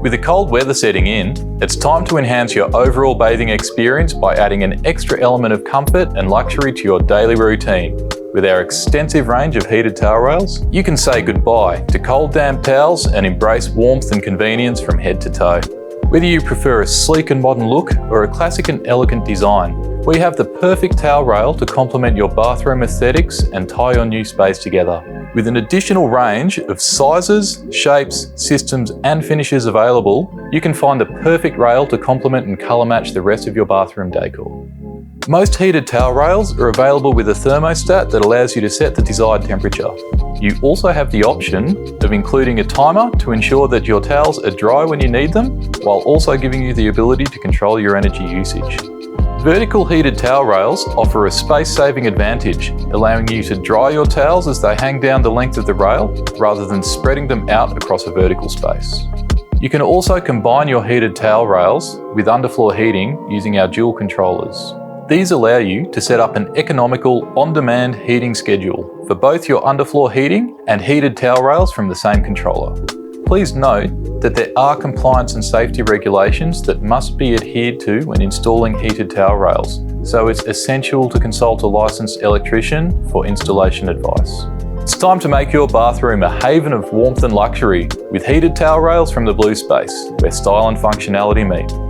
With the cold weather setting in, it's time to enhance your overall bathing experience by adding an extra element of comfort and luxury to your daily routine. With our extensive range of heated towel rails, you can say goodbye to cold damp towels and embrace warmth and convenience from head to toe. Whether you prefer a sleek and modern look or a classic and elegant design, we have the perfect towel rail to complement your bathroom aesthetics and tie your new space together. With an additional range of sizes, shapes, systems and finishes available, you can find the perfect rail to complement and colour match the rest of your bathroom decor. Most heated towel rails are available with a thermostat that allows you to set the desired temperature. You also have the option of including a timer to ensure that your towels are dry when you need them, while also giving you the ability to control your energy usage. Vertical heated towel rails offer a space-saving advantage, allowing you to dry your towels as they hang down the length of the rail, rather than spreading them out across a vertical space. You can also combine your heated towel rails with underfloor heating using our dual controllers. These allow you to set up an economical, on-demand heating schedule for both your underfloor heating and heated towel rails from the same controller. Please note that there are compliance and safety regulations that must be adhered to when installing heated towel rails, so it's essential to consult a licensed electrician for installation advice. It's time to make your bathroom a haven of warmth and luxury with heated towel rails from the Blue Space, where style and functionality meet.